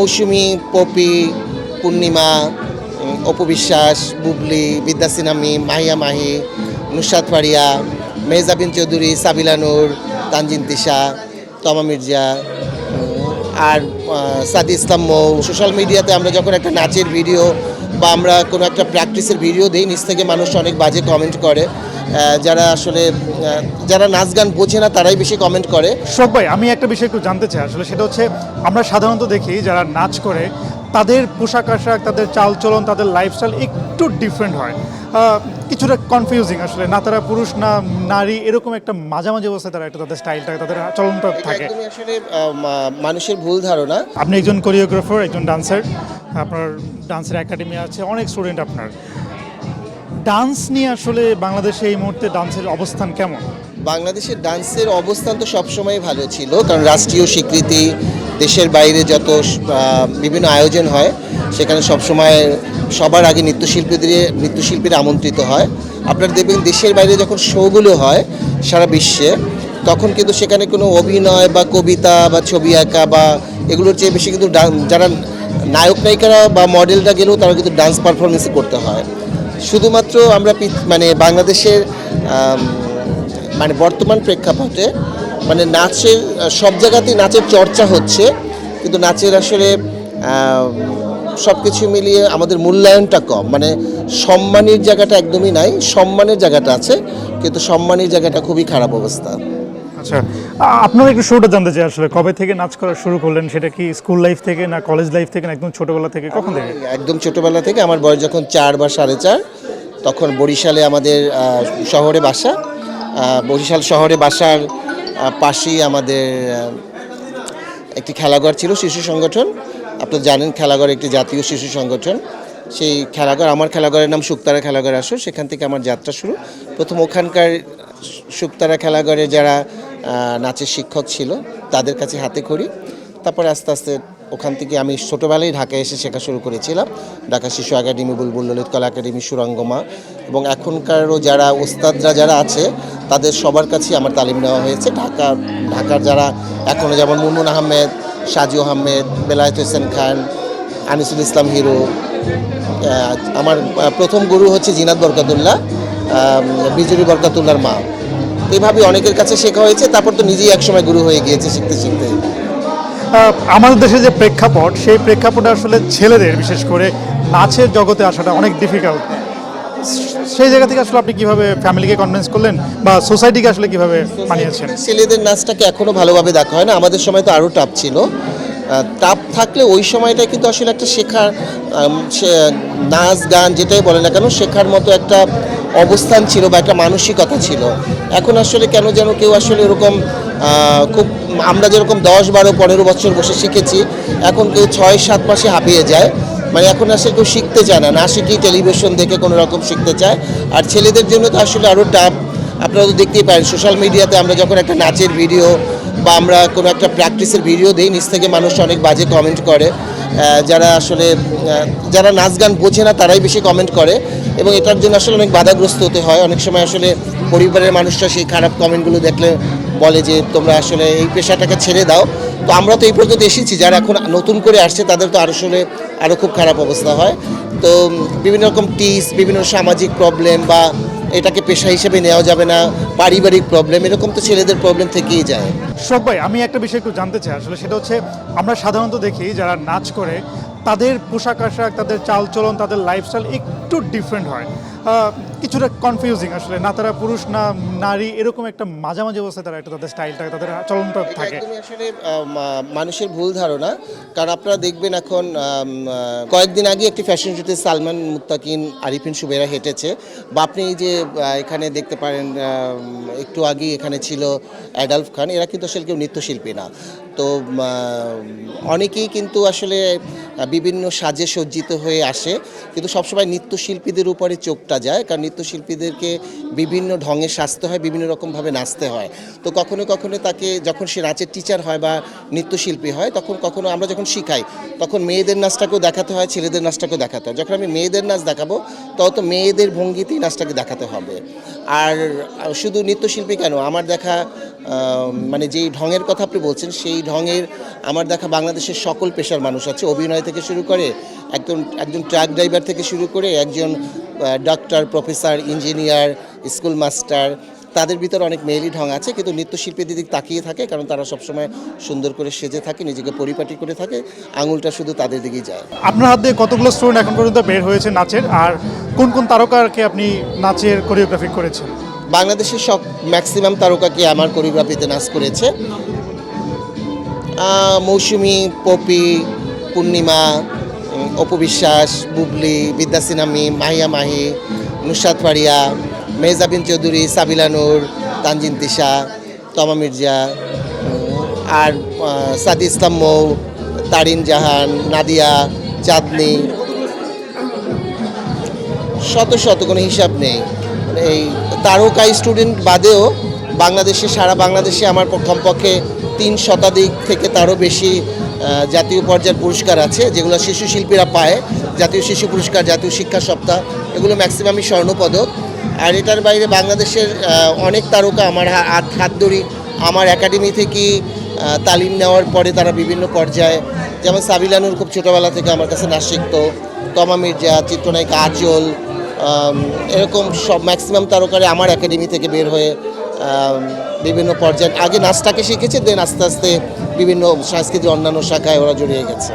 মৌসুমী, poppy, পূর্ণিমা, অপু বিশ্বাস, বুবলি, বিদ্যাসিনা মিম, মাহিয়া মাহি, নুসরাত ফারিয়া, মেহজাবিন চৌধুরী, সাবিলা নূর, তানজিন তিশা, তমা মির্জা, আর সাদি ইসলাম মৌ। Social মিডিয়াতে আমরা যখন একটা নাচের ভিডিও বা আমরা কোনো একটা প্র্যাকটিসের ভিডিও দিই, নিচ থেকে মানুষ অনেক বাজে কমেন্ট করে। যারা আসলে যারা নাচ গান বোঝে না তারাই বেশি কমেন্ট করে। শোক ভাই, আমি একটা বিষয় একটু জানতে চাই, আসলে সেটা হচ্ছে আমরা সাধারণত দেখি যারা নাচ করে তাদের পোশাক আশাক, তাদের চালচলন, তাদের লাইফস্টাইল একটু ডিফারেন্ট হয়, কিছুটা কনফিউজিং। আসলে না তারা পুরুষ না নারী, এরকম একটা মাঝামাঝি অবস্থায় তারা একটা তাদের স্টাইলটা, তাদের চলনটা থাকে। একদমই আসলে মানুষের ভুল ধারণা। আপনি একজন কোরিওগ্রাফার, একজন ডান্সার, আপনার ডান্সের একাডেমি আছে, অনেক স্টুডেন্ট আপনার। ডান্স নিয়ে আসলে বাংলাদেশে এই মুহূর্তে ডান্সের অবস্থান কেমন? বাংলাদেশের ডান্সের অবস্থান তো সবসময় ভালো ছিল, কারণ রাষ্ট্রীয় স্বীকৃতি, দেশের বাইরে যত বিভিন্ন আয়োজন হয় সেখানে সবসময় সবার আগে নৃত্যশিল্পীরা আমন্ত্রিত হয়। আপনারা দেখবেন দেশের বাইরে যখন শোগুলো হয় সারা বিশ্বে, তখন কিন্তু সেখানে কোনো অভিনয় বা কবিতা বা ছবি আঁকা বা এগুলোর চেয়ে বেশি কিন্তু যারা নায়ক নায়িকারা বা মডেলরা গেলেও তারা কিন্তু ডান্স পারফরমেন্সই করতে হয়। শুধুমাত্র আমরা মানে বাংলাদেশের মানে বর্তমান প্রেক্ষাপটে মানে নাচের সব জায়গাতেই নাচের চর্চা হচ্ছে, কিন্তু নাচের আসলে সব কিছু মিলিয়ে আমাদের মূল্যায়নটা কম। মানে সম্মানের জায়গাটা একদমই নাই, সম্মানের জায়গাটা আছে কিন্তু সম্মানের জায়গাটা খুবই খারাপ অবস্থা। আচ্ছা, আপনারা একটু শুরুটা জানতে চাই, আসলে কবে থেকে নাচ করা শুরু করলেন? সেটা কি স্কুল লাইফ থেকে, না কলেজ লাইফ থেকে, না একদম ছোটোবেলা থেকে? কখন থেকে? একদম ছোটোবেলা থেকে। আমার বয়স যখন 4 বা 4.5, তখন বরিশালে আমাদের শহরে বাসা। বরিশাল শহরে বাসার পাশেই আমাদের একটি খেলাঘর ছিল, শিশু সংগঠন। আপনারা জানেন খেলাঘর একটি জাতীয় শিশু সংগঠন। সেই খেলাঘর, আমার খেলাঘরের নাম শুকতারা খেলাঘর আসর। সেখান থেকে আমার যাত্রা শুরু। প্রথম ওখানকার শুকতারা খেলাঘরে যারা নাচের শিক্ষক ছিল তাদের কাছে হাতে খড়ি, তারপরে আস্তে আস্তে ওখান থেকে আমি ছোটোবেলায় ঢাকায় এসে শেখা শুরু করেছিলাম। ঢাকা শিশু একাডেমি, বুলবুল ললিত কলা একাডেমি, সুরাঙ্গমা, এবং এখনকারও যারা ওস্তাদরা যারা আছে তাদের সবার কাছেই আমার তালিম নেওয়া হয়েছে। ঢাকার যারা এখনও, যেমন মুনমুন আহমেদ, সাজু আহমেদ, বেলায়েত হোসেন খান, আনিসুল ইসলাম হিরো। আমার প্রথম গুরু হচ্ছে জিনাত বরকাতুল্লাহ, বিজুরি বরকাতুল্লাহর মা। এইভাবে অনেকের কাছে শেখা হয়েছে, তারপর তো নিজেই একসময় গুরু হয়ে গিয়েছে শিখতে শিখতে। আমাদের দেশে যে প্রেক্ষাপট, সেই প্রেক্ষাপটে আসলে ছেলেদের বিশেষ করে নাচের জগতে আসাটা অনেক ডিফিকাল্ট। সেই জায়গা থেকে আসলে আপনি কীভাবে ফ্যামিলিকে কনভিন্স করলেন বা সোসাইটিকে আসলে কীভাবে মানিয়েছেন? ছেলেদের নাচটাকে এখনও ভালোভাবে দেখা হয় না। আমাদের সময় তো আরও টাফ ছিল। টাফ থাকলে ওই সময়টা কিন্তু আসলে একটা শেখার, নাচ গান যেটাই বলে না কেন, শেখার মতো একটা অবস্থান ছিল বা একটা মানসিকতা ছিল। এখন আসলে কেন যেন কেউ আসলে এরকম খুব, আমরা যেরকম 10, 12, 15 বছর বসে শিখেছি, এখন কেউ 6-7 মাসে হাঁপিয়ে যায়। মানে এখন আসলে কেউ শিখতে চায় না, না শিখেই টেলিভিশন দেখে কোনো রকম শিখতে চায়। আর ছেলেদের জন্য তো আসলে আরও টাফ। আপনারা তো দেখতেই পারেন সোশ্যাল মিডিয়াতে আমরা যখন একটা নাচের ভিডিও বা আমরা কোনো একটা প্র্যাকটিসের ভিডিও দিই, নিচ থেকে মানুষ অনেক বাজে কমেন্ট করে। যারা আসলে যারা নাচ গান বোঝে না তারাই বেশি কমেন্ট করে, এবং এটার জন্য আসলে অনেক বাধাগ্রস্ত হতে হয়। অনেক সময় আসলে পরিবারের মানুষরা সেই খারাপ কমেন্টগুলো দেখলে বলে যে তোমরা আসলে এই পেশাটাকে ছেড়ে দাও। তো আমরা তো এই পর্যন্ত এসেছি, যারা এখন নতুন করে আসছে তাদের তো আসলে আরও খুব খারাপ অবস্থা হয়। তো বিভিন্ন রকম বিভিন্ন সামাজিক প্রবলেম বা এটাকে পেশা হিসেবে নেওয়া যাবে না, পারিবারিক প্রবলেম, এরকম তো ছেলেদের প্রবলেম থেকেই যায়। শোক ভাই, আমি একটা বিষয় একটু জানতে চাই, আসলে সেটা হচ্ছে আমরা সাধারণত দেখি যারা নাচ করে তাদের পোশাক আশাক, তাদের চালচলন, তাদের লাইফস্টাইল একটু ডিফারেন্ট হয়, কিছুটা কনফিউজিং। আসলে না তারা পুরুষ না নারী, এরকম একটা মাঝামাঝি অবস্থায় তারা একটা তাদের স্টাইলটা, তাদের চলনটা থাকে। একদমই আসলে মানুষের ভুল ধারণা। কারণ আপনারা দেখবেন এখন কয়েকদিন আগে একটি ফ্যাশন শোতে সালমান মুত্তাকিন, আরিফিন শুভেরা হেঁটেছে, বা আপনি এই যে এখানে দেখতে পারেন একটু আগেই এখানে ছিল অ্যাডালফ খান। এরা কিন্তু আসলে কেউ নৃত্যশিল্পী না। তো অনেকেই কিন্তু আসলে বিভিন্ন সাজে সজ্জিত হয়ে আসে, কিন্তু সবসময় নৃত্যশিল্পীদের উপরে চোখটা যায়, কারণ নৃত্যশিল্পীদেরকে বিভিন্ন ঢঙে সাজতে হয়, বিভিন্ন রকমভাবে নাচতে হয়। তো কখনো কখনো তাকে যখন সে নাচের টিচার হয় বা নৃত্যশিল্পী হয়, তখন কখনো আমরা যখন শিখাই তখন মেয়েদের নাচটাকেও দেখাতে হয়, ছেলেদের নাচটাকেও দেখাতে হয়। যখন আমি মেয়েদের নাচ দেখাবো তত তো মেয়েদের ভঙ্গিতেই নাচটাকে দেখাতে হবে। আর শুধু নৃত্যশিল্পী কেন, আমার দেখা মানে যেই ঢঙের কথা আপনি বলছেন সেই ঢঙের আমার দেখা বাংলাদেশের সকল পেশার মানুষ আছে, অভিনয় থেকে শুরু করে একজন ট্রাক ড্রাইভার থেকে শুরু করে একজন doctor, professor, engineer, school master, তাদের ভিতরে অনেক মেয়েলি ঢং আছে, কিন্তু নৃত্যশিল্পীদের দিক তাকিয়ে থাকে, কারণ তারা সবসময় সুন্দর করে সেজে থাকে, নিজেকে পরিপাটি করে থাকে, আঙুলটা শুধু তাদের দিকেই যায়। আপনার হাত দিয়ে কতগুলো স্টুডেন্ট এখন পর্যন্ত বের হয়েছে নাচের, আর কোন কোন তারকাকে আপনি নাচের কোরিওগ্রাফি করেছেন? বাংলাদেশের সব ম্যাক্সিমাম তারকাকে আমার কোরিওগ্রাফিতে নাচ করেছে। মৌসুমী, পপি, পূর্ণিমা, অপু বিশ্বাস, বুবলি, বিদ্যা সিনহা, মাহিয়া মাহি, নুসরাত ফারিয়া, মেহজাবিন চৌধুরী, সাবিলা নূর, তানজিন তিশা, তমা মির্জা, আর সাদি ইসলাম মৌ, তারিন জাহান, নাদিয়া, চাঁদনি, শত শত কোনো হিসাব নেই। এই তারকা স্টুডেন্ট বাদেও সারা বাংলাদেশে আমার কমপক্ষে 3 শতাধিক থেকে তারও বেশি জাতীয় পর্যায়ের পুরস্কার আছে, যেগুলো শিশু শিল্পীরা পায়। জাতীয় শিশু পুরস্কার, জাতীয় শিক্ষা সপ্তাহ, এগুলো ম্যাক্সিমামই স্বর্ণপদক। আর এটার বাইরে বাংলাদেশের অনেক তারকা আমার হাত ধরি আমার একাডেমি থেকে তালিম নেওয়ার পরে তারা বিভিন্ন পর্যায়ে, যেমন সাবিলা নূর খুব ছোটোবেলা থেকে আমার কাছে নাচ শিখত, তমা মির্জা, চিত্রনায়িকা আঁচল, এরকম সব ম্যাক্সিমাম তারকারে আমার একাডেমি থেকে বের হয়ে বিভিন্ন পর্যায়ে আগে নাচটাকে শিখেছে, দেন আস্তে আস্তে বিভিন্ন সাংস্কৃতিক অন্যান্য শাখায় ওরা জড়িয়ে গেছে।